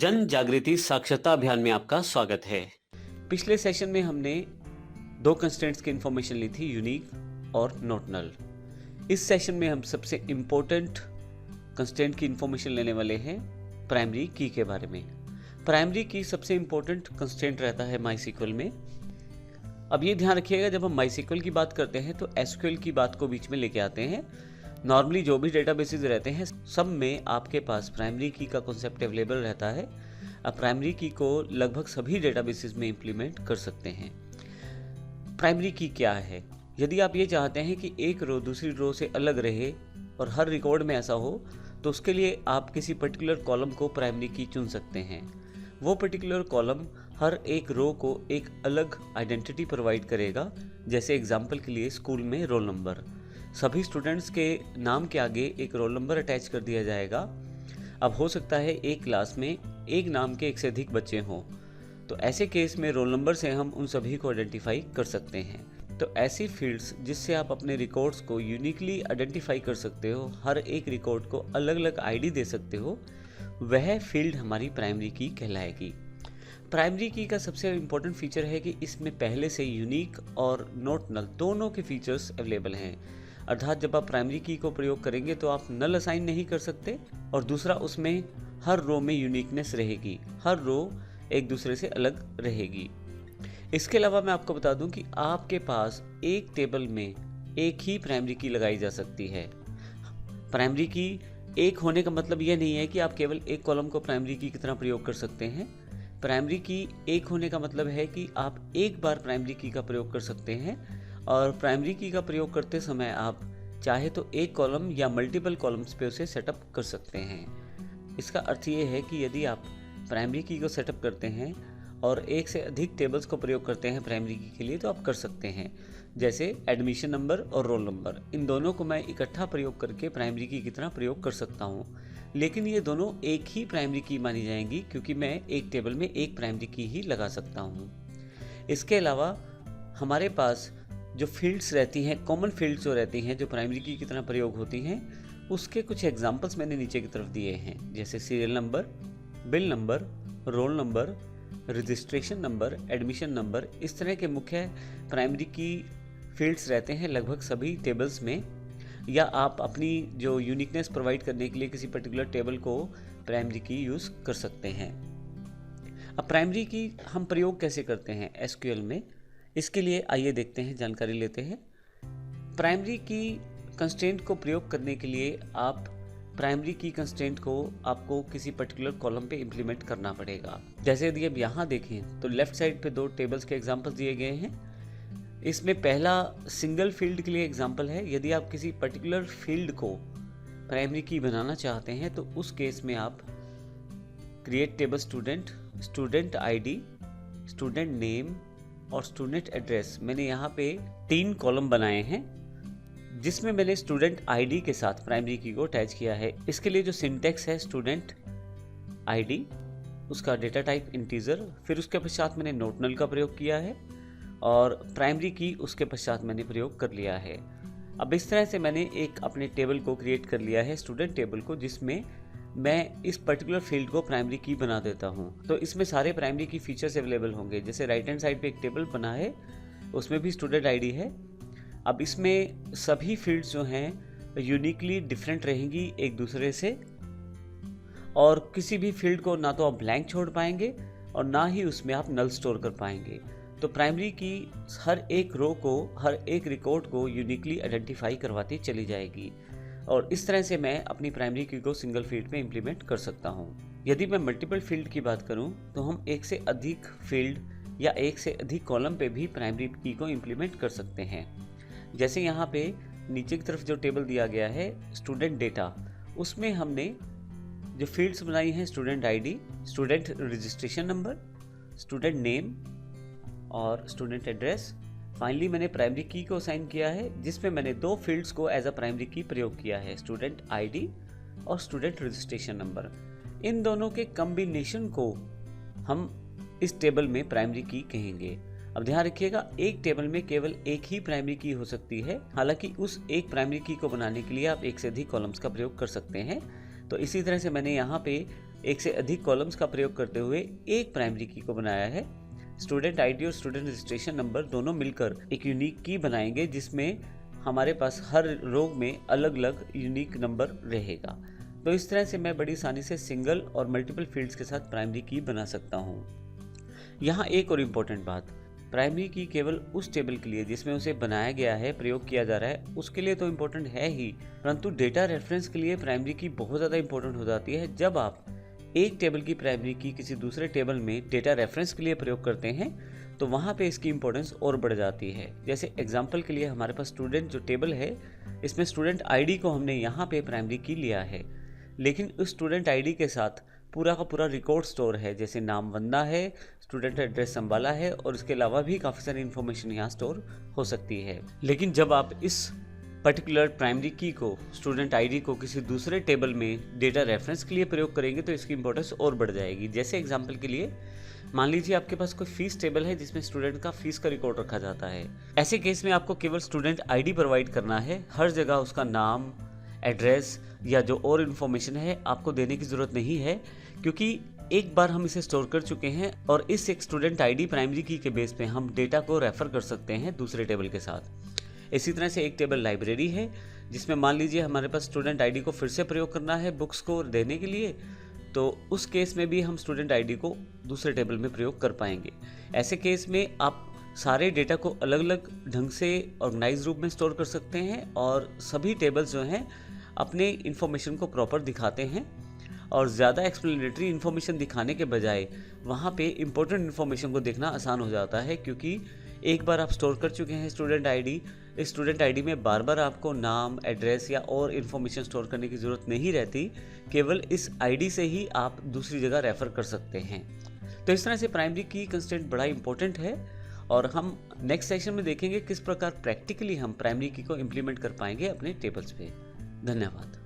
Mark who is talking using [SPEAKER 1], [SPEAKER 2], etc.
[SPEAKER 1] जन जागृति साक्षरता अभियान में आपका स्वागत है। पिछले सेशन में हमने दो कंस्ट्रेंट्स की इंफॉर्मेशन ली थी, यूनिक और नॉट नल। इस सेशन में हम सबसे इम्पोर्टेंट कंस्ट्रेंट की इंफॉर्मेशन लेने वाले हैं प्राइमरी की के बारे में। प्राइमरी की सबसे इम्पोर्टेंट कंस्ट्रेंट रहता है माइस्क्ल में। अब ये ध्यान रखिएगा, जब हम माइस्क्ल की बात करते हैं तो एसक्यूएल की बात को बीच में लेके आते हैं। नॉर्मली जो भी डेटाबेसेस रहते हैं सब में आपके पास प्राइमरी की का कॉन्सेप्ट अवेलेबल रहता है। अब प्राइमरी की को लगभग सभी डेटाबेसेस में इंप्लीमेंट कर सकते हैं। प्राइमरी की क्या है? यदि आप ये चाहते हैं कि एक रो दूसरी रो से अलग रहे और हर रिकॉर्ड में ऐसा हो, तो उसके लिए आप किसी पर्टिकुलर कॉलम को प्राइमरी की चुन सकते हैं। वो पर्टिकुलर कॉलम हर एक रो को एक अलग आइडेंटिटी प्रोवाइड करेगा। जैसे एग्जाम्पल के लिए स्कूल में रोल नंबर, सभी स्टूडेंट्स के नाम के आगे एक रोल नंबर अटैच कर दिया जाएगा। अब हो सकता है एक क्लास में एक नाम के एक से अधिक बच्चे हों, तो ऐसे केस में रोल नंबर से हम उन सभी को आइडेंटिफाई कर सकते हैं। तो ऐसी फील्ड्स जिससे आप अपने रिकॉर्ड्स को यूनिकली आइडेंटिफाई कर सकते हो, हर एक रिकॉर्ड को अलग अलग आईडी दे सकते हो, वह फील्ड हमारी प्राइमरी की कहलाएगी। प्राइमरी की का सबसे इम्पोर्टेंट फीचर है कि इसमें पहले से यूनिक और नॉट नल दोनों के फीचर्स अवेलेबल हैं। अर्थात जब आप प्राइमरी की को प्रयोग करेंगे तो आप नल असाइन नहीं कर सकते, और दूसरा उसमें हर रो में यूनिकनेस रहेगी, हर रो एक दूसरे से अलग रहेगी। इसके अलावा मैं आपको बता दूं कि आपके पास एक टेबल में एक ही प्राइमरी की लगाई जा सकती है। प्राइमरी की एक होने का मतलब यह नहीं है कि आप केवल एक कॉलम को प्राइमरी की तरह प्रयोग कर सकते हैं। प्राइमरी की एक होने का मतलब है कि आप एक बार प्राइमरी की का प्रयोग कर सकते हैं, और प्राइमरी की का प्रयोग करते समय आप चाहे तो एक कॉलम या मल्टीपल कॉलम्स पे उसे सेटअप कर सकते हैं। इसका अर्थ ये है कि यदि आप प्राइमरी की को सेटअप करते हैं और एक से अधिक टेबल्स को प्रयोग करते हैं प्राइमरी की के लिए, तो आप कर सकते हैं। जैसे एडमिशन नंबर और रोल नंबर, इन दोनों को मैं इकट्ठा प्रयोग करके प्राइमरी की तरह प्रयोग कर सकता हूँ, लेकिन ये दोनों एक ही प्राइमरी की मानी जाएंगी क्योंकि मैं एक टेबल में एक प्राइमरी की ही लगा सकता हूँ। इसके अलावा हमारे पास जो फील्ड्स रहती हैं, कॉमन फील्ड्स जो रहती हैं, जो प्राइमरी की तरह प्रयोग होती हैं, उसके कुछ एग्जांपल्स मैंने नीचे की तरफ दिए हैं। जैसे serial number, bill number, roll number, registration number, admission number, इस तरह के मुख्य प्राइमरी की फील्ड्स रहते हैं लगभग सभी टेबल्स में। या आप अपनी जो यूनिकनेस प्रोवाइड करने के लिए किसी पर्टिकुलर टेबल को प्राइमरी की यूज़ कर सकते हैं। अब प्राइमरी की हम प्रयोग कैसे करते हैं एसक्यूएल में, इसके लिए आइए देखते हैं, जानकारी लेते हैं। प्राइमरी की कंस्ट्रेंट को प्रयोग करने के लिए आप प्राइमरी की कंस्ट्रेंट को आपको किसी पर्टिकुलर कॉलम पे इंप्लीमेंट करना पड़ेगा। जैसे यदि आप यहाँ देखें तो लेफ्ट साइड पे दो टेबल्स के एग्जांपल्स दिए गए हैं। इसमें पहला सिंगल फील्ड के लिए एग्जांपल है। यदि आप किसी पर्टिकुलर फील्ड को प्राइमरी की बनाना चाहते हैं तो उस केस में आप create table student, student ID, student name और स्टूडेंट एड्रेस, मैंने यहाँ पे 3 कॉलम बनाए हैं जिसमें मैंने स्टूडेंट आईडी के साथ प्राइमरी की को अटैच किया है। इसके लिए जो सिंटेक्स है स्टूडेंट आईडी, उसका डेटा टाइप इंटीजर, फिर उसके पश्चात मैंने नॉट नल का प्रयोग किया है, और प्राइमरी की उसके पश्चात मैंने प्रयोग कर लिया है। अब इस तरह से मैंने एक अपने टेबल को क्रिएट कर लिया है, स्टूडेंट टेबल को, जिसमें मैं इस पर्टिकुलर फील्ड को प्राइमरी की बना देता हूँ। तो इसमें सारे प्राइमरी की फीचर्स अवेलेबल होंगे। जैसे राइट हैंड साइड पे एक टेबल बना है, उसमें भी स्टूडेंट आईडी है। अब इसमें सभी फील्ड्स जो हैं यूनिकली डिफरेंट रहेंगी एक दूसरे से, और किसी भी फील्ड को ना तो आप ब्लैंक छोड़ पाएंगे और ना ही उसमें आप नल स्टोर कर पाएंगे। तो प्राइमरी की हर एक रो को, हर एक रिकॉर्ड को यूनिकली आइडेंटिफाई करवाती चली जाएगी, और इस तरह से मैं अपनी प्राइमरी की को सिंगल फील्ड में इंप्लीमेंट कर सकता हूँ। यदि मैं मल्टीपल फील्ड की बात करूँ तो हम एक से अधिक फील्ड या एक से अधिक कॉलम पे भी प्राइमरी की को इंप्लीमेंट कर सकते हैं। जैसे यहाँ पे नीचे की तरफ जो टेबल दिया गया है स्टूडेंट डेटा, उसमें हमने जो फील्ड्स बनाई हैं student ID, student registration number, student name और स्टूडेंट एड्रेस। फाइनली मैंने प्राइमरी की को असाइन किया है, जिसमें मैंने 2 फील्ड्स को एज अ प्राइमरी की प्रयोग किया है, स्टूडेंट आईडी और स्टूडेंट रजिस्ट्रेशन नंबर। इन दोनों के कॉम्बिनेशन को हम इस टेबल में प्राइमरी की कहेंगे। अब ध्यान रखिएगा, एक टेबल में केवल एक ही प्राइमरी की हो सकती है। हालांकि उस एक प्राइमरी की को बनाने के लिए आप एक से अधिक कॉलम्स का प्रयोग कर सकते हैं। तो इसी तरह से मैंने यहाँ पे एक से अधिक कॉलम्स का प्रयोग करते हुए एक प्राइमरी की को बनाया है। स्टूडेंट आईडी और स्टूडेंट रजिस्ट्रेशन नंबर दोनों मिलकर एक यूनिक की बनाएंगे, जिसमें हमारे पास हर रो में अलग अलग यूनिक नंबर रहेगा। तो इस तरह से मैं बड़ी आसानी से सिंगल और मल्टीपल फील्ड्स के साथ प्राइमरी की बना सकता हूँ। यहाँ एक और इम्पोर्टेंट बात, प्राइमरी की केवल उस टेबल के लिए जिसमें उसे बनाया गया है, प्रयोग किया जा रहा है, उसके लिए तो इम्पोर्टेंट है ही, परंतु डेटा रेफरेंस के लिए प्राइमरी की बहुत ज़्यादा इम्पोर्टेंट हो जाती है। जब आप एक टेबल की प्राइमरी की किसी दूसरे टेबल में डेटा रेफरेंस के लिए प्रयोग करते हैं तो वहाँ पे इसकी इंपॉर्टेंस और बढ़ जाती है। जैसे एग्जांपल के लिए हमारे पास स्टूडेंट जो टेबल है, इसमें स्टूडेंट आईडी को हमने यहाँ पे प्राइमरी की लिया है, लेकिन उस स्टूडेंट आईडी के साथ पूरा का पूरा रिकॉर्ड स्टोर है, जैसे नाम वंदना है, स्टूडेंट एड्रेस संभाला है और इसके अलावा भी काफ़ी सारी इन्फॉर्मेशन यहाँ स्टोर हो सकती है। लेकिन जब आप इस पर्टिकुलर प्राइमरी की को, स्टूडेंट आईडी को किसी दूसरे टेबल में डेटा रेफरेंस के लिए प्रयोग करेंगे तो इसकी इंपॉर्टेंस और बढ़ जाएगी। जैसे एग्जांपल के लिए मान लीजिए आपके पास कोई फीस टेबल है जिसमें स्टूडेंट का फीस का रिकॉर्ड रखा जाता है। ऐसे केस में आपको केवल स्टूडेंट आईडी प्रोवाइड करना है, हर जगह उसका नाम, एड्रेस या जो और इन्फॉर्मेशन है आपको देने की ज़रूरत नहीं है, क्योंकि एक बार हम इसे स्टोर कर चुके हैं और इस एक स्टूडेंट आईडी प्राइमरी की के बेस पे हम डेटा को रेफर कर सकते हैं दूसरे टेबल के साथ। इसी तरह से एक टेबल लाइब्रेरी है जिसमें मान लीजिए हमारे पास स्टूडेंट आईडी को फिर से प्रयोग करना है बुक्स को देने के लिए, तो उस केस में भी हम स्टूडेंट आईडी को दूसरे टेबल में प्रयोग कर पाएंगे। ऐसे केस में आप सारे डेटा को अलग अलग ढंग से ऑर्गेनाइज रूप में स्टोर कर सकते हैं और सभी टेबल्स जो हैं अपने इन्फॉर्मेशन को प्रॉपर दिखाते हैं और ज़्यादा एक्सप्लेनेटरी इन्फॉर्मेशन दिखाने के बजाय वहाँ पे इम्पोर्टेंट इन्फॉर्मेशन को देखना आसान हो जाता है, क्योंकि एक बार आप स्टोर कर चुके हैं स्टूडेंट आईडी, इस स्टूडेंट आईडी में बार बार आपको नाम, एड्रेस या और इन्फॉर्मेशन स्टोर करने की ज़रूरत नहीं रहती, केवल इस आईडी से ही आप दूसरी जगह रेफ़र कर सकते हैं। तो इस तरह से प्राइमरी की कंस्ट्रेंट बड़ा इंपॉर्टेंट है और हम नेक्स्ट सेशन में देखेंगे किस प्रकार प्रैक्टिकली हम प्राइमरी की को इम्प्लीमेंट कर पाएंगे अपने टेबल्स पे। धन्यवाद।